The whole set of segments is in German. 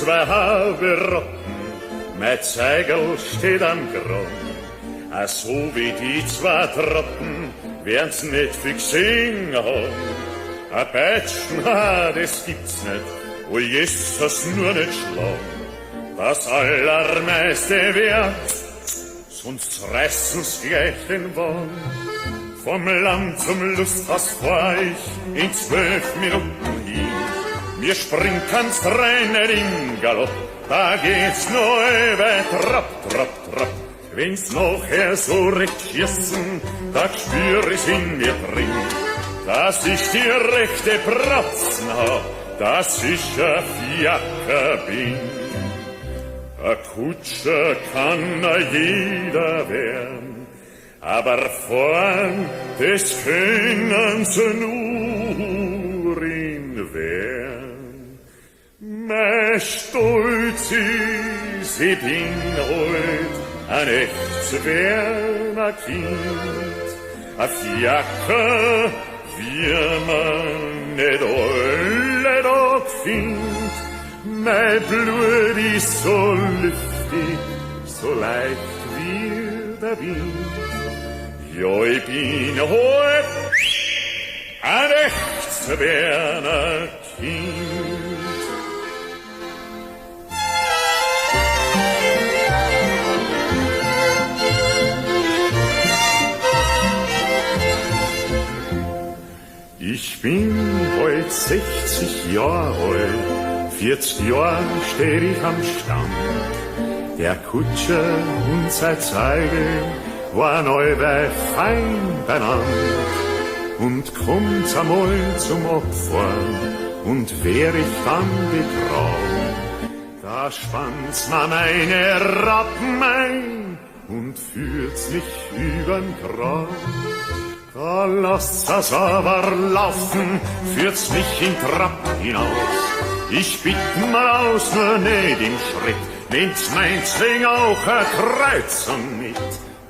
zwei halbe Rotten, mein Zeigel steht am Grund. A so wie die zwei Trotten werden's nicht viel gesehen haben. A Peitschen, das gibt's nicht, wo Jesus nur nicht schlagen. Das Allermeiste wert, sonst reißen's gleich den Wagen. Vom Land zum Lusthaus fahr ich in 12 Minuten hin. Mir springt keins rein im Galopp, da geht's nur über Trapp, Trapp, Trapp. Wenn's nachher so recht schießen, da spür ich's in mir drin, dass ich die rechte Pratzen hab, dass ich a Fiaker bin. A Kutscher kann a jeder werden, aber vorn, das können sie nur in Wehren. Mein Stolz ist, ich bin heut ein echtes Werner Kind, a Fiaker, wie man nicht alle Tag findet. Mein Blut ist so lüftig, so leicht wie der Wind. Ja, ich bin heut ein echtes Werner Kind. Ich bin heut 60 Jahre alt, 40 Jahre steh ich am Stamm. Der Kutscher und sein Zeigel waren allweil fein beieinander. Und kommt's einmal zum Opfern und wär ich dann begraben, da spannt's mir meine Rappen ein und führt's mich übern Grab. Da lasst's das aber laufen, führt's mich in Trapp hinaus. Ich bitt mal aus, nur nicht im Schritt, nehmt's mein Zwing auch a Kreuzung mit.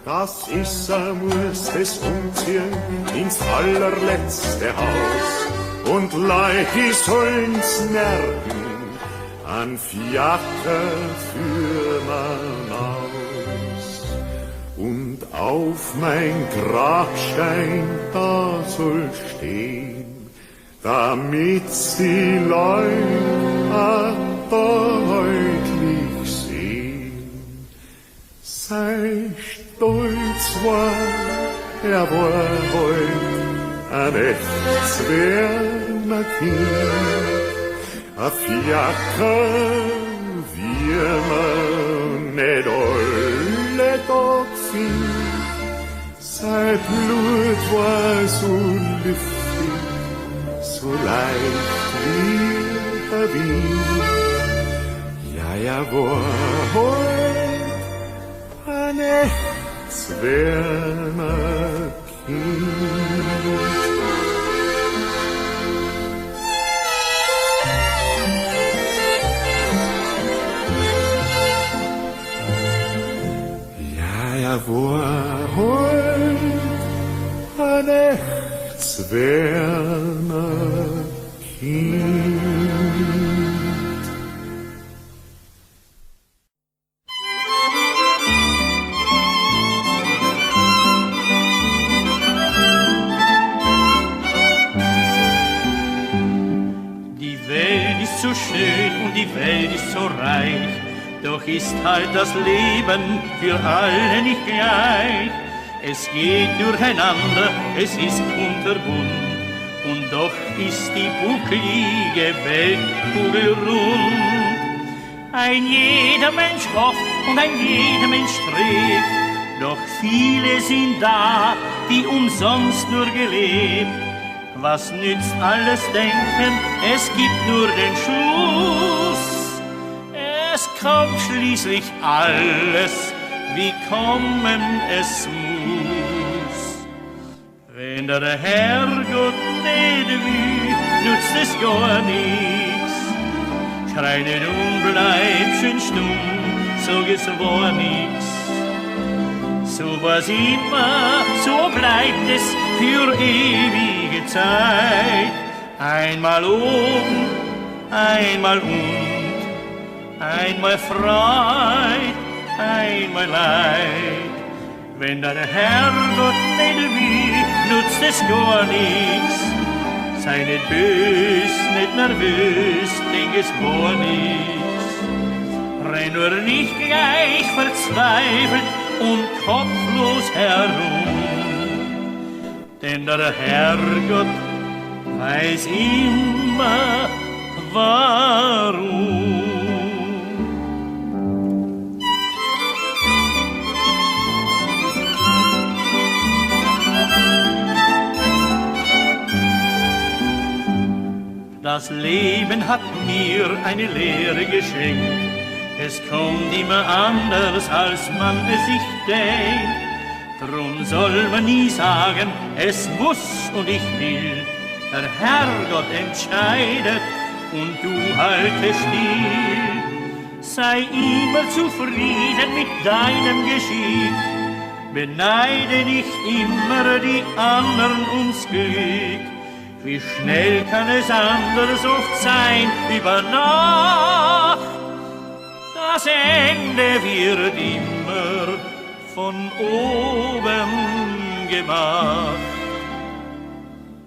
Das ist muss es umziehen ins allerletzte Haus. Und Leute, die sollen's merken, an Fiaker für man aus. Und auf mein Grabstein da soll stehen, damit's die Leute deutlich sehen. Sei stolz war, war heut ein echtes Werner Kind, a Fiaker, wie man nicht alle Tag findet. Sein Blut war so lüftig, so leicht wie der Wind. Ja, war heut ein echtes Werner Kind. Ja, war heut ein echtes Werner Kind. So schön und die Welt ist so reich, doch ist halt das Leben für alle nicht gleich. Es geht durcheinander, es ist kunterbunt, und doch ist die bucklige Weltkugel rund. Ein jeder Mensch hofft und ein jeder Mensch strebt, doch viele sind da, die umsonst nur gelebt. Was nützt alles Denken, es gibt nur den Schluss. Es kommt schließlich alles, wie kommen es muss. Wenn der Herrgott nicht will, nützt es gar nichts. Schrei nicht bleib schön stumm, sag es war nix. So war's immer, so bleibt es für ewige Zeit. Einmal oben, einmal einmal Freud, einmal Leid. Wenn der Herrgott nicht will, nutzt es gar nichts. Sei nicht bös, nicht nervös, denk es gar nichts. Renn nur nicht gleich verzweifelt und kopflos herum. Denn der Herrgott weiß immer, warum. Das Leben hat mir eine Lehre geschenkt. Es kommt immer anders, als man es sich denkt. Drum soll man nie sagen, es muss und ich will. Der Herrgott entscheidet und du halte still. Sei immer zufrieden mit deinem Geschick. Beneide nicht immer die anderen ums Glück. Wie schnell kann es anders oft sein über Nacht? Das Ende wird immer von oben gemacht.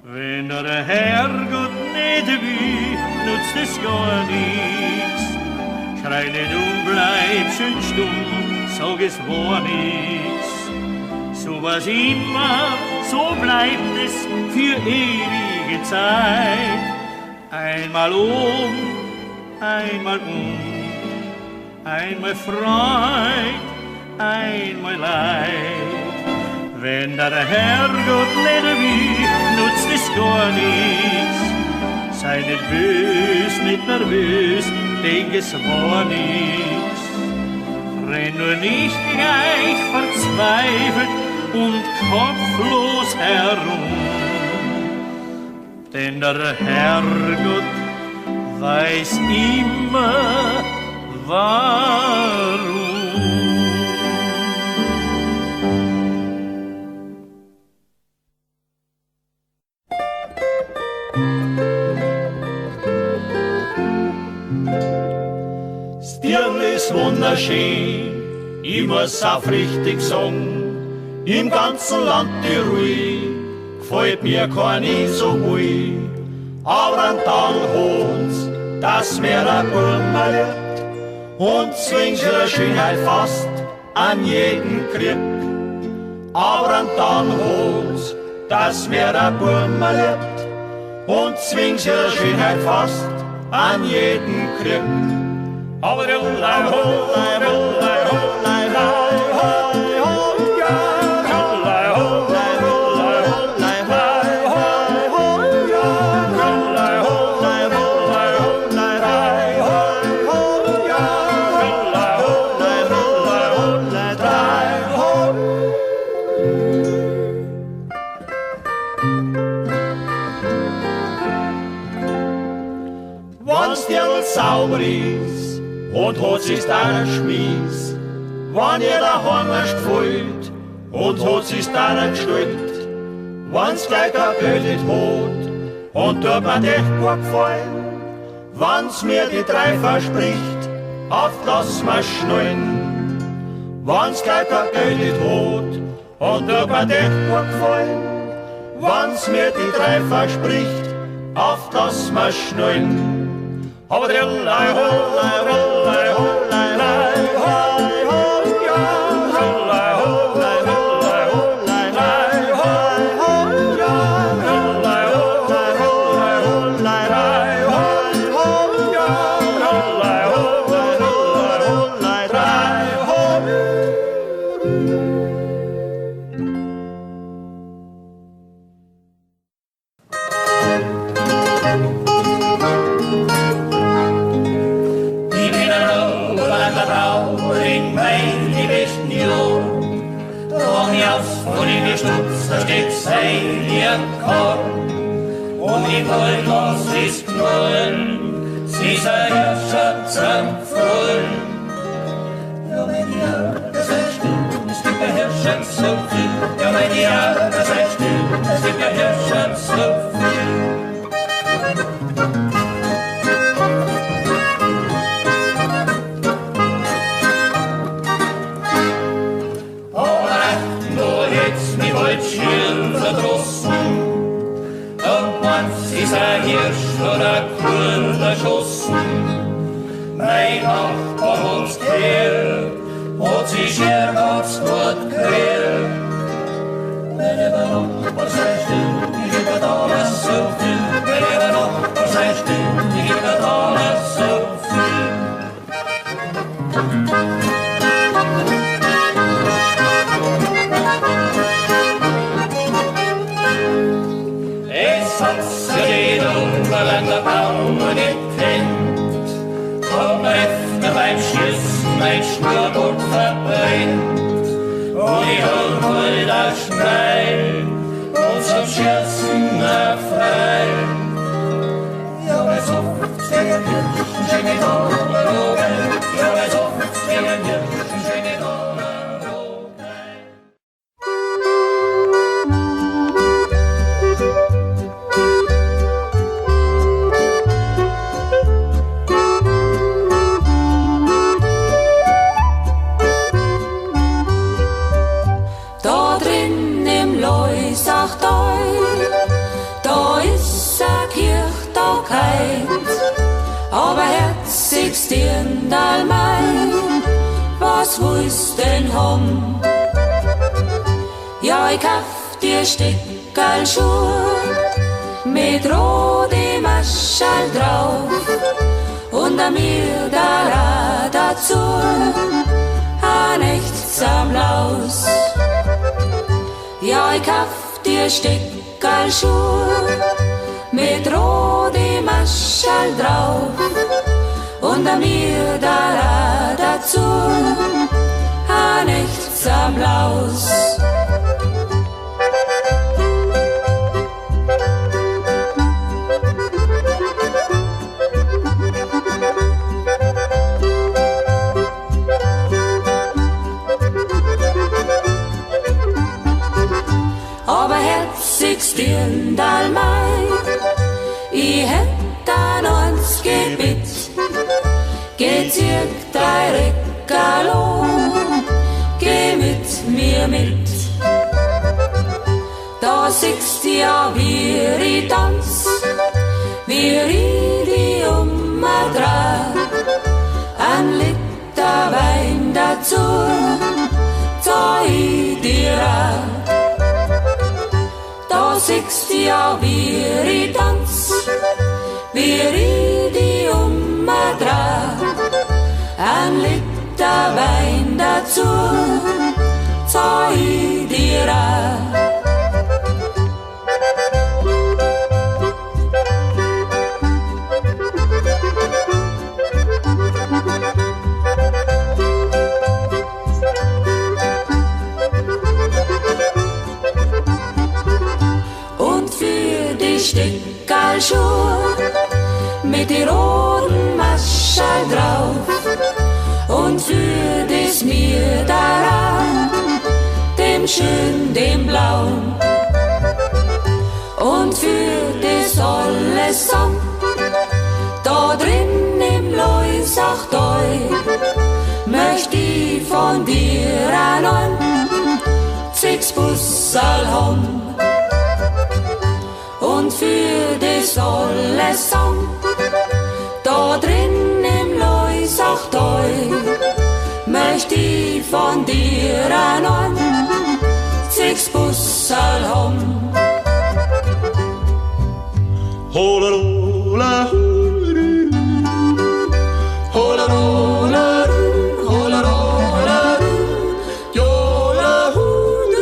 Wenn der Herrgott nicht will, nutzt es gar nichts. Schrei nicht und bleib schön stumm, sag es war nichts. So was immer, so bleibt es für ewige Zeit. Einmal einmal einmal Freud, einmal Leid. Wenn der Herrgott nicht will, nutzt es gar nichts. Sei nicht bös, nicht nervös, denk es war nichts. Renn nur nicht gleich verzweifelt und kopflos herum. Denn der Herrgott weiß immer, warum. Das Dirndl ist wunderschön, ich muss aufrichtig sagen, im ganzen Land Tirol gefällt mir keine so wohl. Aber dann holt's, dass mir ein Burma liebt und zwingt ihre Schönheit fast an jeden kriegt. Aber dann holt's, dass mir ein Burma liebt und zwingt ihre Schönheit fast an jeden kriegt. Aber der Hullei, Hullei, Hullei, Hullei, sauber ist und hat sich dann Schmies. Wenn ihr daheim erst gefällt und hat sich dann gestellt, wenn's gleich ein Geld hat und tut mir echt gut gefallen, wenn's mir die drei verspricht, auf lass mir schnallen. Wenn's gleich ein Geld hat und tut mir echt gut gefallen, wenn's mir die drei verspricht, auf lass mir schnallen. Aber der Hullei, Hullei, Hullei, Hullei, Hullei, Hullei, Hullei, Hullei, Hullei, da steht's ein Korn und die Goldlos ist knallen, sie ist ein Herrscher zum Vollen. Ja, mein Jahr, das sei still, es gibt ein Herrscher so viel. Ja, mein Jahr, das sei still, es gibt ein Herrscher so viel. hat sich hier ganz gut quält. Wenn ihr noch was sei still, ich gebe alles so viel. Wenn ihr noch was sei still, ich gebe alles so viel. Es hat sich jeder Unterländer Bauer gekannt. Komm, öffne beim Schießen mein Schnurrbart verbrennt. Und ich hol wieder Schnee und zum Schießen frei. Ja, weiß oft, der Kirchen schöne Dollar, ja, weiß oft, der Kirchen schöne Dollar. Da ist a Kirch, da keint, aber herzigst Dirndl mein, was willst denn haben? Ja, ich kauf dir Stickerl Schuh mit rotem Maschall drauf und a mir da dazu ein echtes Applaus. Ja, ich kauf dir Stickerl Schuh mit rotem Maschall drauf und a mir da dazu ein echtes Applaus. Aber herzigst Dirndl mein, ich hätt an uns Gebet, gezirkt dein Reckalo, geh mit mir mit. Da siehst du ja, wie ich tanz, wie ich die dreh, ein Liter Wein dazu, zahl ich dir an. Da siehst du ja, wie ich tanz, wie ich die dreh, ein Liter Wein dazu, zahl ich dir an. Stickerl Schuh mit die roten Maschall drauf und für das mir daran, dem schön, dem blauen und für das alles samt, da drin im Leusachdeu möcht ich von dir an 6 Bussal haben. Und für das alles samt, da drin im Leusachdeu, möcht ich von dir an 6 Bussal haben. Hola, hola, hola, hola, hola, hola, yola, hola,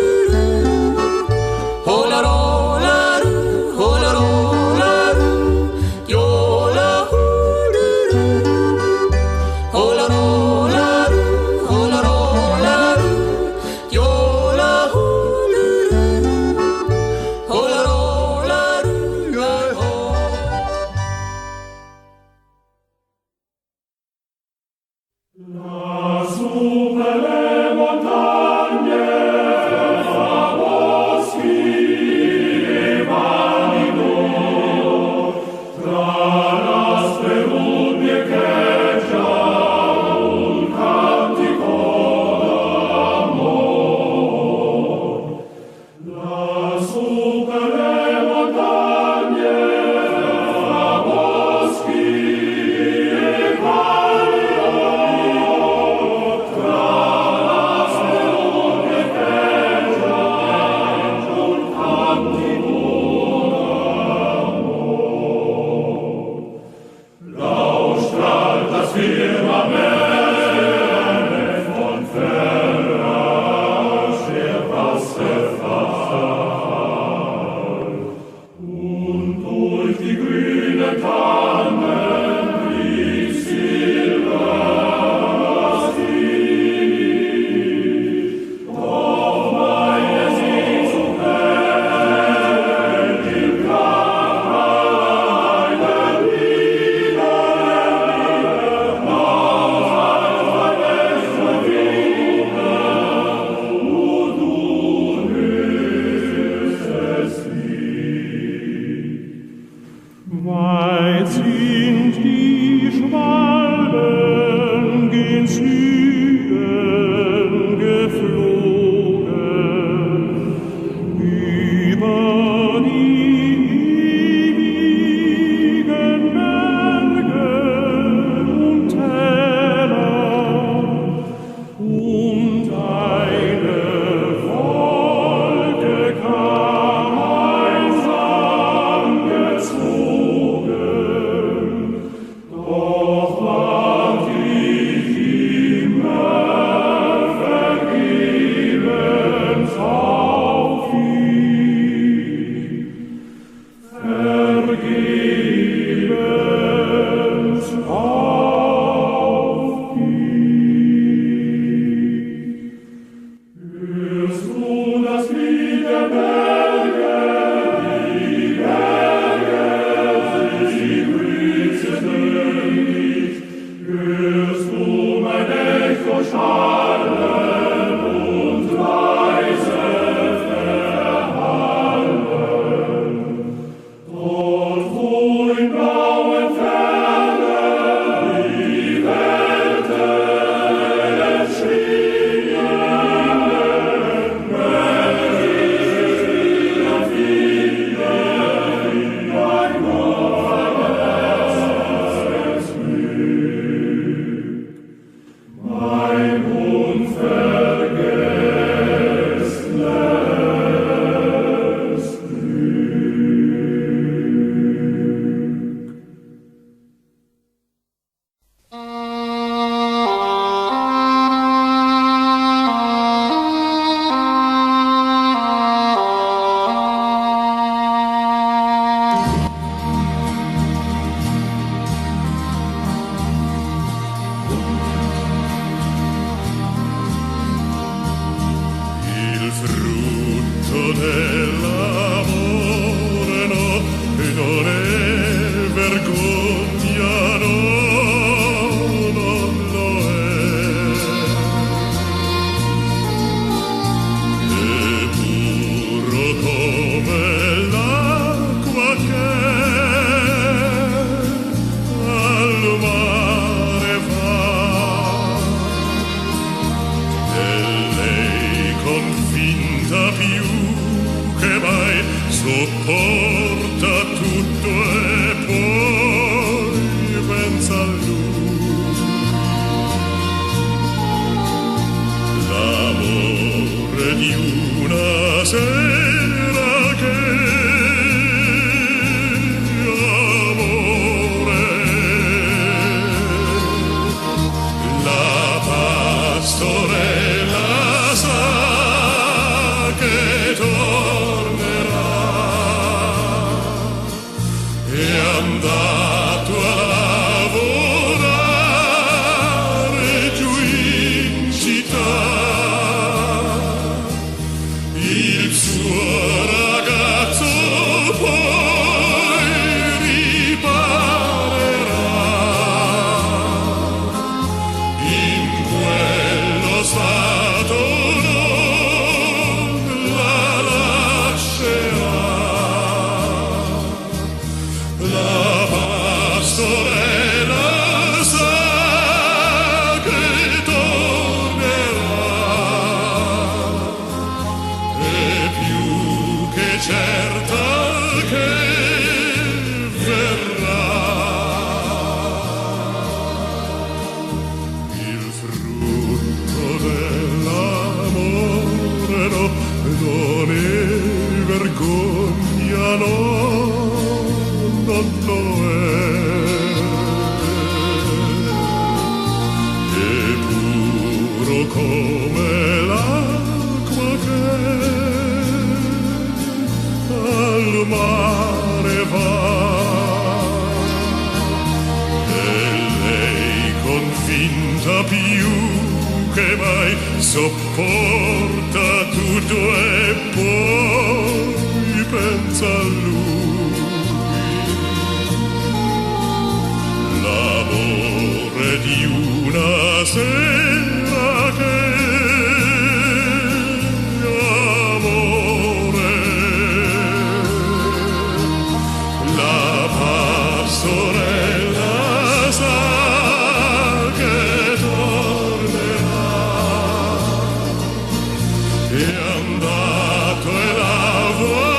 convinta più che mai sopporta tutto e poi pensa a lui. L'amore di una sera che amore, la pastorella sa che tornerà, è andato a lavorare giù in città, il suo ragazzo poi riparerà, in quello stato non la lascerà. La pastorella sa che tornerà, è più che certa che verrà. Il frutto dell'amore no, non è vergogna, no, non lo è puro come l'acqua che al mare va, e lei convinta più che mai sopporta tutto e poi pensa a lui. L'amore di una sera che amore, la pastorella sa che tornerà, è andato a lavorare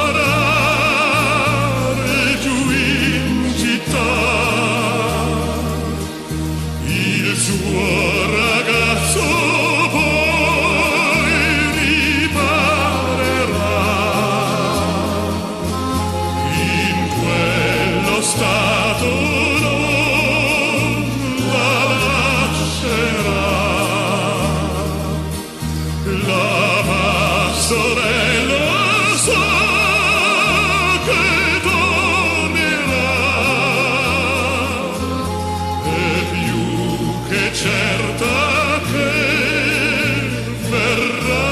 giù in città, il suo ragazzo poi riparerà, in quello stato non la lascerà. La pastorella sa che tornerà, è più che certa che verrà.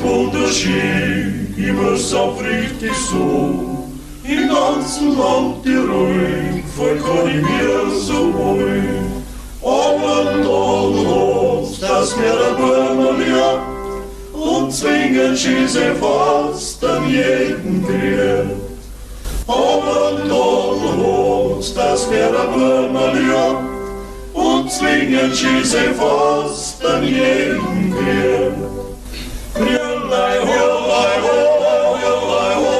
wunderschee, ich muss aufrichtig so, im ganzen Land Tirol, voll kann ich mir so wohl. Aber dann hat's das mir der Bäume lieb, und zwingen schieße fast an jeden Krieg. Aber dann hat's das mir der Bäume lieb, und zwingen schieße fast an jeden Krieg. Hürlei, hürlei, hürlei, hürlei,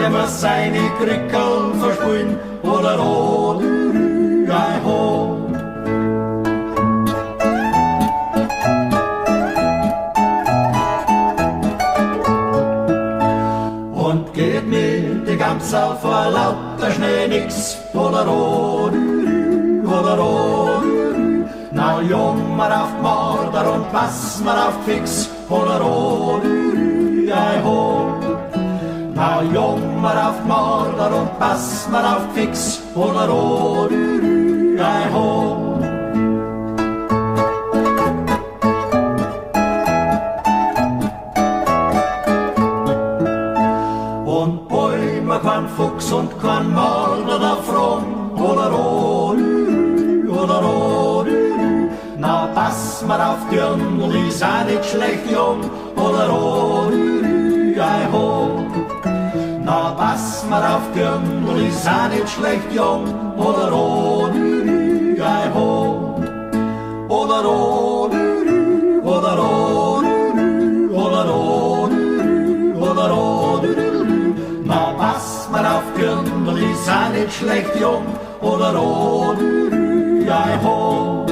der muss seine Krickeln verspülen, oder oh, ei ho. Und geht mir die Gamsel vor lauter Schnee nix, oder oh, na jommer auf Marder und pass mal auf Fix, oder oh, ei ho. Na jommer auf Marder und pass mal auf Fix, oder oh, ei ho. Und Bäume kein Fuchs und kein Marder da fromm, oder oh, na pass mal auf die Jüngel, die sind nicht schlecht jung, oder oh, ei ho. Na pass mal auf die Jüngel, die sind nicht schlecht jung, oder oh, ei ho. Oder oh, oder oh, oder oh, oder oh. Na pass mal auf die Jüngel, die sind nicht schlecht jung, oder oh, ei ho.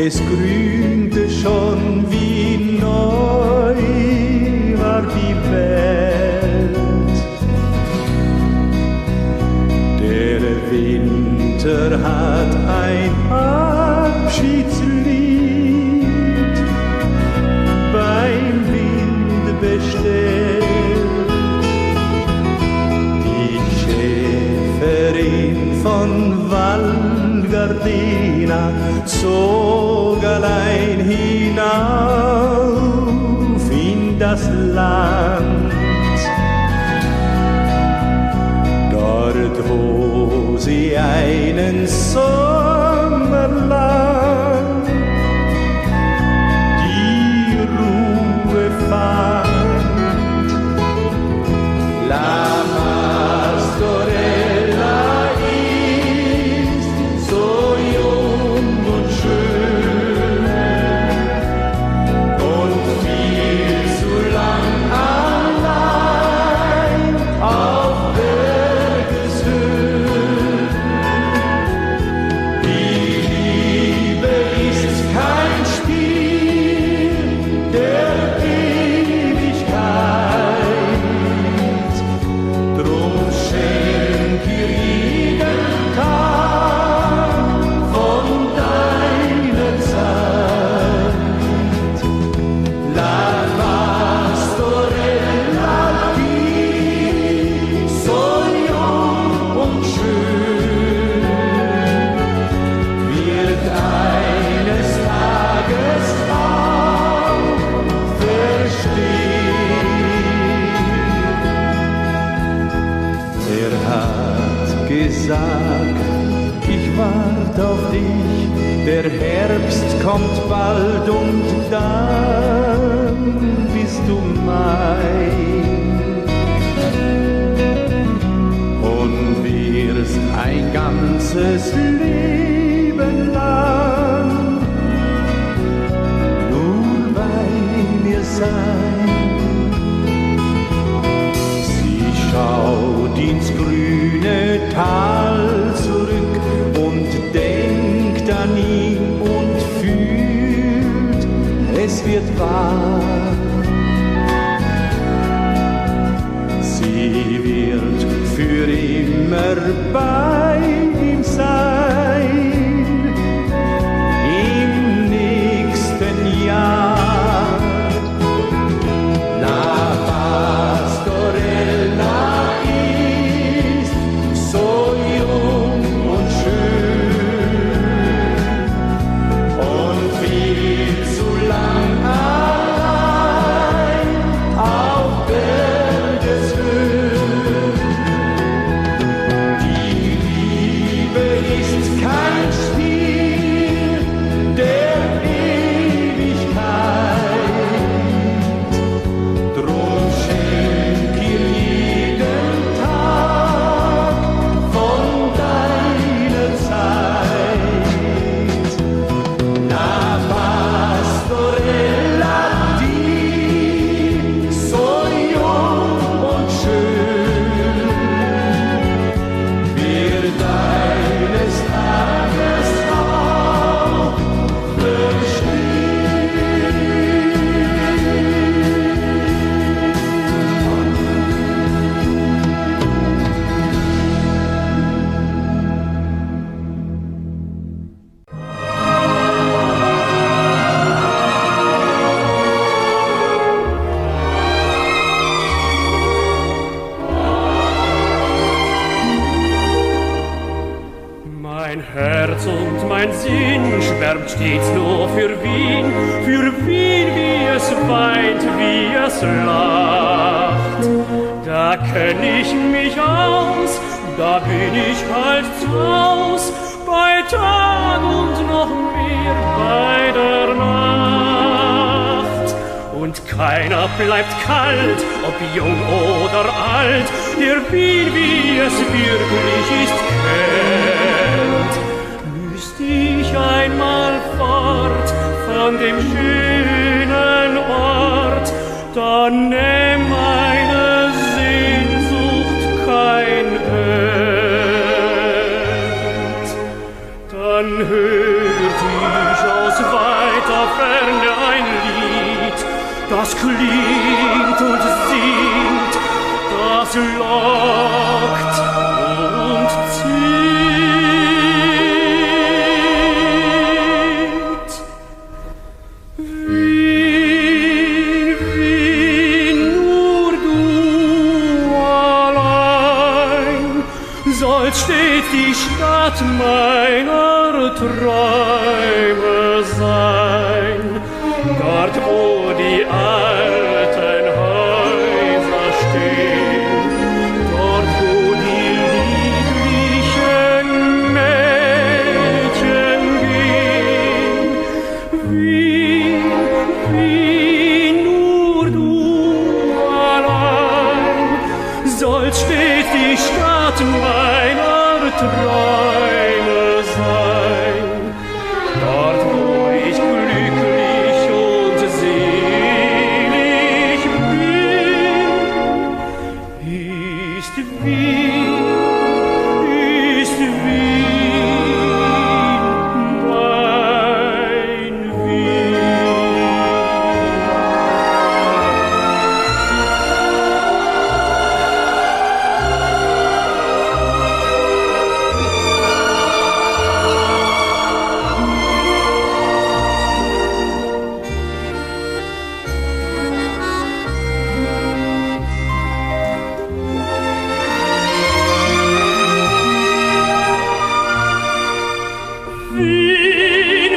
Es grünte schon, wie neu war die Welt. Der Winter hat ein Abschiedslied beim Wind bestellt. Die Schäferin von Valgardena zog allein hinauf in das Land. Dort, wo sie einen Sommer lang die Ruhe fand. La Pastorella ist so jung und schön und viel zu lang allein auf Bergeshöhen. Der Herbst kommt bald und dann bist du mein und wirst ein ganzes Leben lang nur bei mir sein. Sie schaut ins grüne Tal zurück und denkt an ihn und fühlt, es wird wahr. Sie wird für immer bei ihm sein, im nächsten Jahr. La Pastorella ist so jung und schön und viel zu lang allein auf Bergeshöhen. Die Liebe ist kein Spiel der Ewigkeit, drum schenk ihr jeden Tag von deiner Zeit. La Pastorella, die so jung und schön wird eines Tages auch Mein Herz und mein Sinn schwärmt stets nur für Wien, wie es weint, wie es lacht. Da kenn ich mich aus, da bin ich halt draus, bei Tag und noch mehr bei der Nacht. Und keiner bleibt kalt, ob jung oder alt, der Wien, wie es wirklich ist, kennt. Müsst ich einmal fort von dem schönen Ort, dann nähm meine Sehnsucht kein End. Dann hört ich aus weiter Ferne ein Lied, das klingt und singt, das lockt und zieht. Wie nur du allein sollst stets die Stadt meiner Träume sein, dort wo die alten Häuser stehen, dort wo die lieblichen Mädchen gehen. Wie nur du allein sollst stets die Stadt meiner Träume sein, dort wo ich glücklich und selig bin, ist Wien, mein Wien.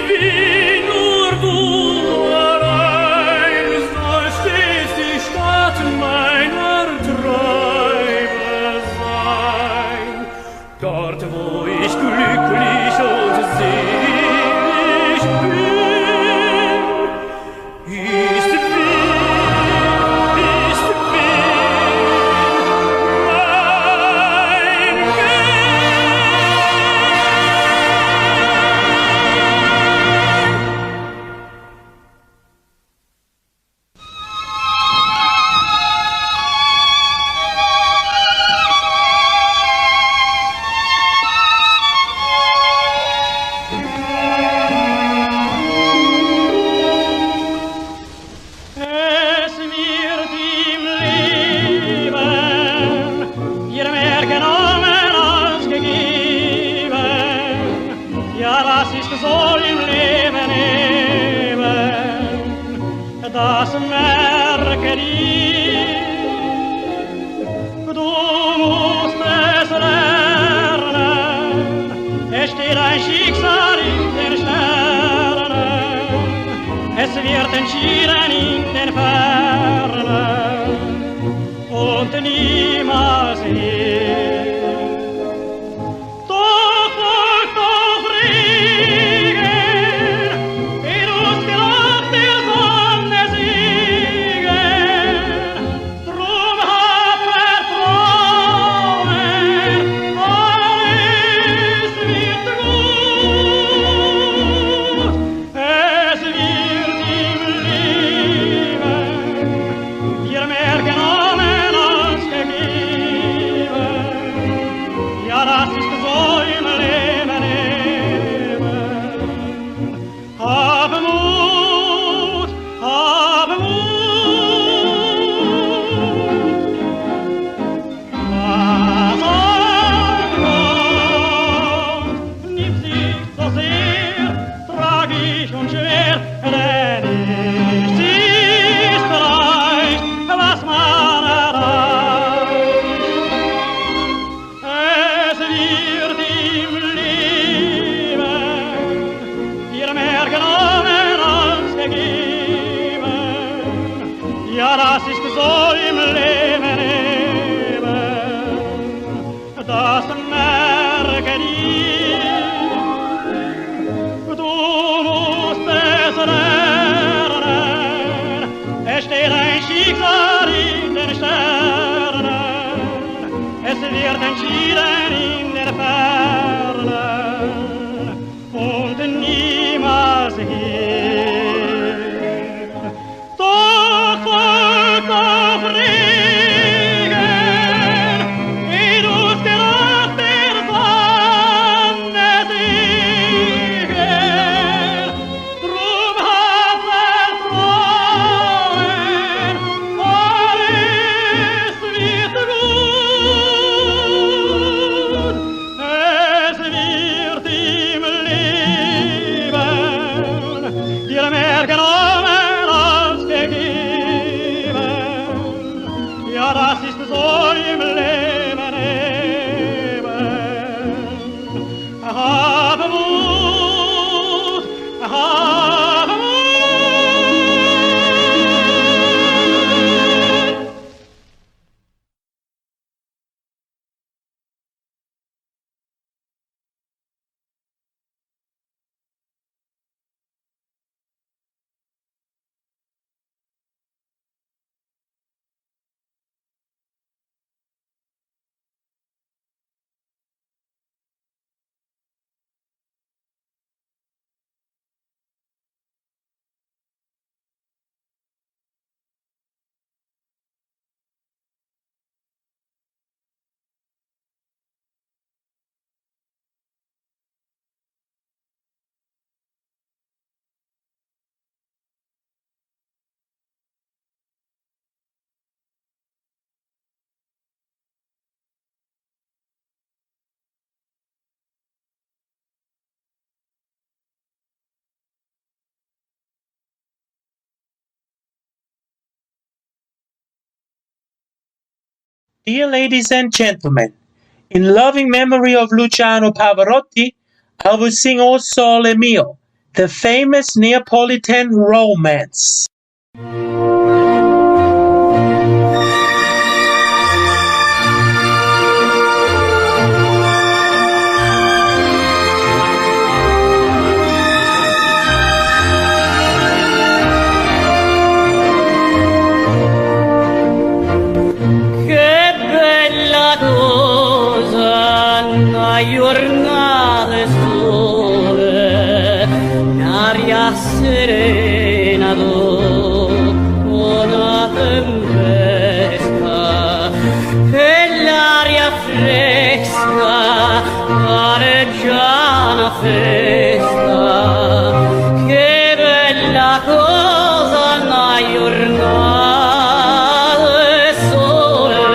Wien, nur du allein sollst stets die Stadt meiner Träume sein, dort wo ich glücklich und selig soll im Leben leben, das merke ich. Du musst es lernen, es steht ein Schicksal in den Sternen, es wird entschieden in den Fernen und niemals hier. Dear ladies and gentlemen, in loving memory of Luciano Pavarotti, I will sing O Sole Mio, the famous Neapolitan romance. Giornate sole, un'aria serena dopo una tempesta e l'aria fresca pare già una festa. Che bella cosa una giornata sole.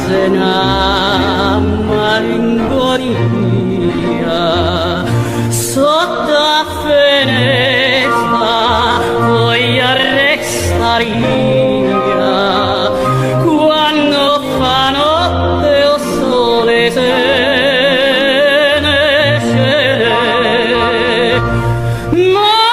cena malinconia sotto la finestra voglio restare quando fa notte o sole se ne scende ma